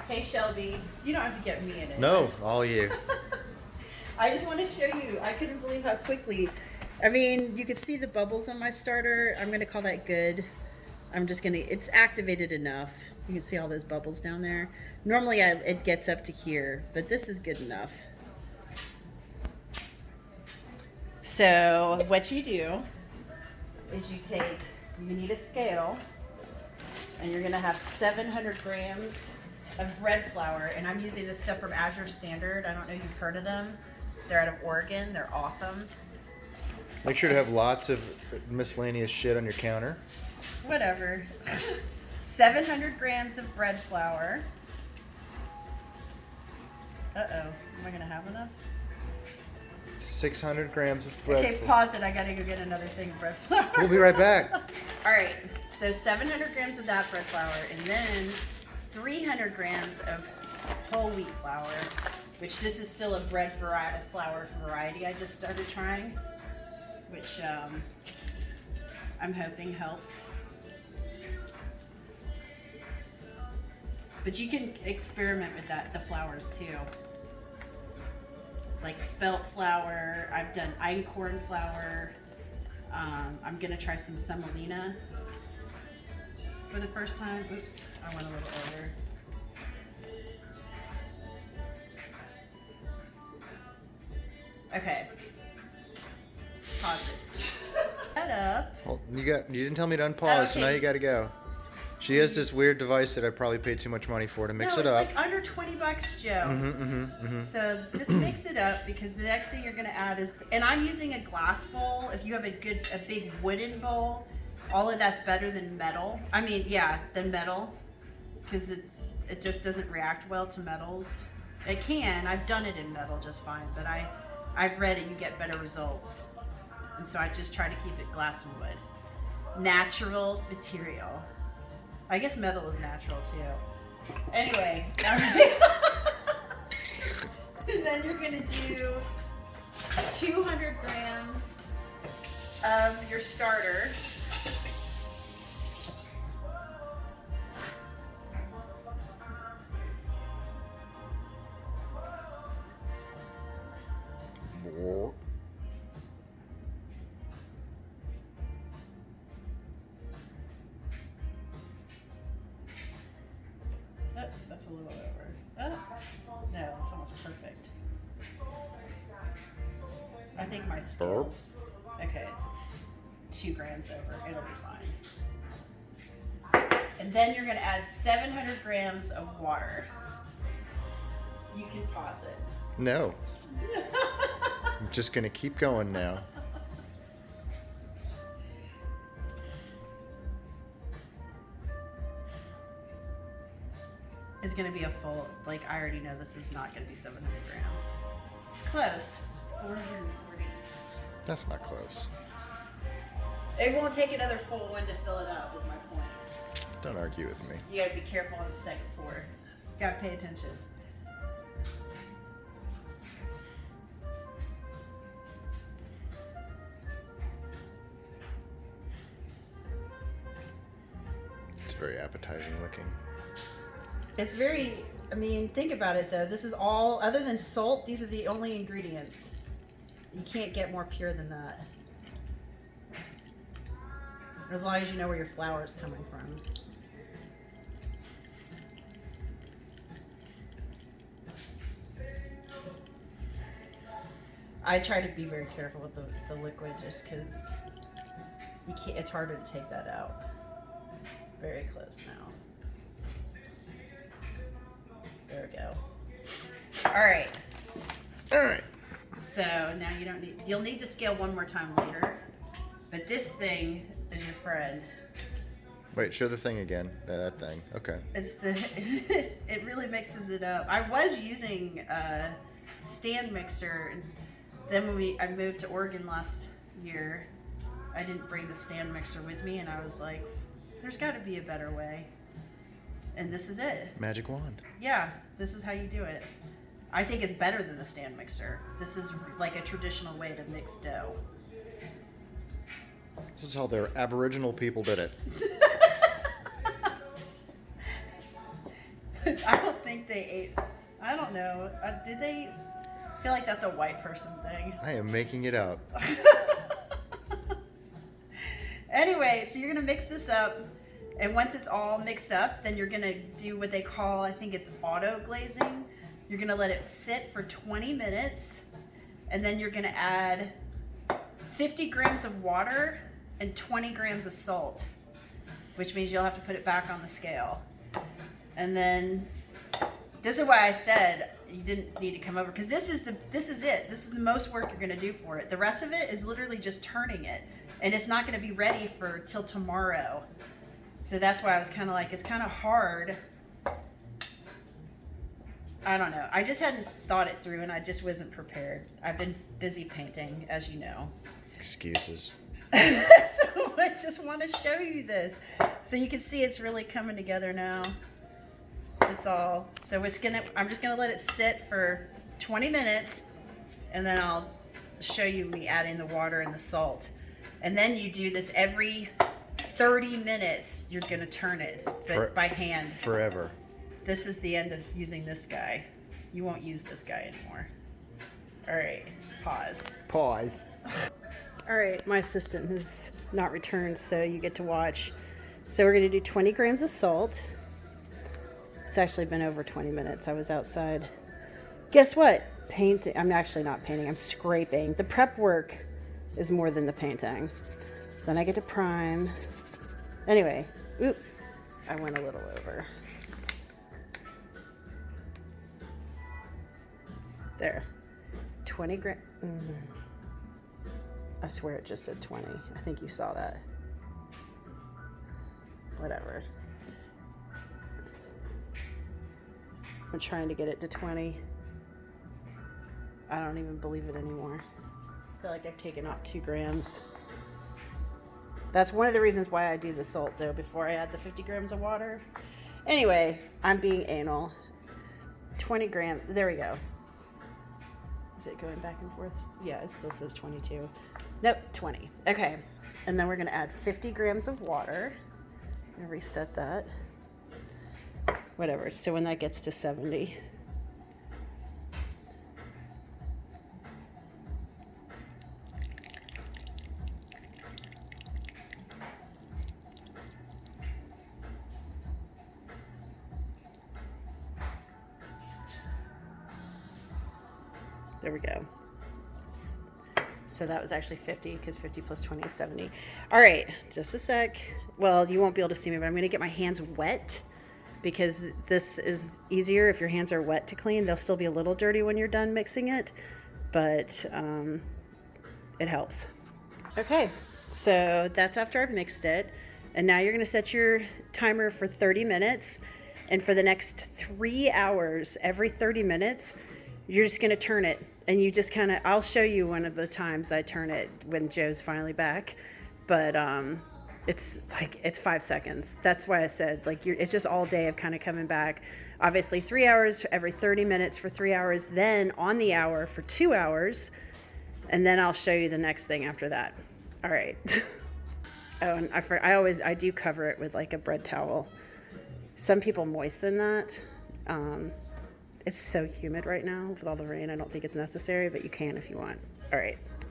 Hey Shelby, you don't have to get me in it. No, all you. I just want to show you. I couldn't believe how quickly. I mean, you can see the bubbles on my starter. I'm going to call that good. I'm just going to, it's activated enough. You can see all those bubbles down there. Normally it gets up to here, but this is good enough. So what you do is you need a scale, and you're going to have 700 grams of bread flour, and I'm using this stuff from Azure Standard. I don't know if you've heard of them. They're out of Oregon. They're awesome. Make sure to have lots of miscellaneous shit on your counter. Whatever. 700 grams of bread flour. Uh-oh. Am I going to have enough? 600 grams of bread. Okay, pause it. I got to go get another thing of bread flour. We'll be right back. All right. So 700 grams of that bread flour, and then 300 grams of whole wheat flour, which this is still a flour variety I just started trying, which I'm hoping helps. But you can experiment with the flours too. Like spelt flour, I've done einkorn flour. I'm gonna try some semolina for the first time. Oops, I went a little over. Okay. Pause it. Head up. Well, you didn't tell me to unpause, so now you got to go. She has this weird device that I probably paid too much money for to mix it up. It's like under 20 bucks, Joe. So just mix it up, because the next thing you're going to add is, and I'm using a glass bowl. If you have a big wooden bowl, all of that's better than metal. Than metal, because it just doesn't react well to metals. It can. I've done it in metal just fine, but I've read it. You get better results, and so I just try to keep it glass and wood. Natural material. I guess metal is natural too. Anyway, and then you're gonna do 200 grams of your starter. That's a little over. No, it's almost perfect. I think my scales. Okay, it's 2 grams over. It'll be fine. And then you're going to add 700 grams of water. You can pause it. No. I'm just going to keep going now. Is going to be a full, I already know this is not going to be 700 grams. It's close. 440. That's not close. It won't take another full one to fill it up, is my point. Don't argue with me. You got to be careful on the second pour. Got to pay attention. It's very appetizing looking. It's very, think about it though. This is all, other than salt, these are the only ingredients. You can't get more pure than that. As long as you know where your flour is coming from. I try to be very careful with the liquid, just because it's harder to take that out. Very close now. There we go. All right. So now you'll need the scale one more time later, but this thing is your friend. Wait, show the thing again. That thing. Okay. It really mixes it up. I was using a stand mixer, and then when I moved to Oregon last year, I didn't bring the stand mixer with me, and I was like, there's got to be a better way. And this is it. Magic wand. Yeah, this is how you do it. I think it's better than the stand mixer. This is like a traditional way to mix dough. This is how their Aboriginal people did it. I don't think they ate. I don't know. Did they? I feel like that's a white person thing. I am making it up. Anyway, so you're gonna mix this up, and once it's all mixed up, then you're gonna do what they call, I think it's auto glazing. You're gonna let it sit for 20 minutes, and then you're gonna add 50 grams of water and 20 grams of salt, which means you'll have to put it back on the scale. And then this is why I said you didn't need to come over, because this is it. This is the most work you're gonna do for it. The rest of it is literally just turning it, and it's not gonna be ready for till tomorrow. So that's why I was kind of like, it's kind of hard. I don't know. I just hadn't thought it through, and I just wasn't prepared. I've been busy painting, as you know. Excuses. So I just want to show you this, so you can see it's really coming together now. It's all, so I'm just gonna let it sit for 20 minutes, and then I'll show you me adding the water and the salt. And then you do this every 30 minutes. You're gonna turn it, but by hand. Forever. This is the end of using this guy. You won't use this guy anymore. All right, pause. Pause. All right, my assistant has not returned, so you get to watch. So we're gonna do 20 grams of salt. It's actually been over 20 minutes. I was outside. Guess what? Painting. I'm actually not painting. I'm scraping. The prep work is more than the painting. Then I get to prime. Anyway, oop, I went a little over. There. 20 grams. I swear it just said 20. I think you saw that. Whatever. I'm trying to get it to 20. I don't even believe it anymore. I feel like I've taken off 2 grams. That's one of the reasons why I do the salt, though, before I add the 50 grams of water. Anyway, I'm being anal. 20 grams. There we go. Is it going back and forth? Yeah, it still says 22. Nope, 20. Okay. And then we're going to add 50 grams of water. I'm going to reset that. Whatever. So when that gets to 70. There we go. So that was actually 50, because 50 plus 20 is 70. All right, just a sec. Well, you won't be able to see me, but I'm going to get my hands wet, because this is easier if your hands are wet to clean. They'll still be a little dirty when you're done mixing it, but it helps. Okay, so that's after I've mixed it. And now you're going to set your timer for 30 minutes. And for the next 3 hours, every 30 minutes, you're just going to turn it. And you just kind of, I'll show you one of the times I turn it when Joe's finally back. But it's 5 seconds. That's why I said, like, it's just all day of kind of coming back. Obviously 3 hours every 30 minutes for 3 hours, then on the hour for 2 hours. And then I'll show you the next thing after that. All right. Oh, and I do cover it with like a bread towel. Some people moisten that. It's so humid right now with all the rain. I don't think it's necessary, but you can if you want. All right.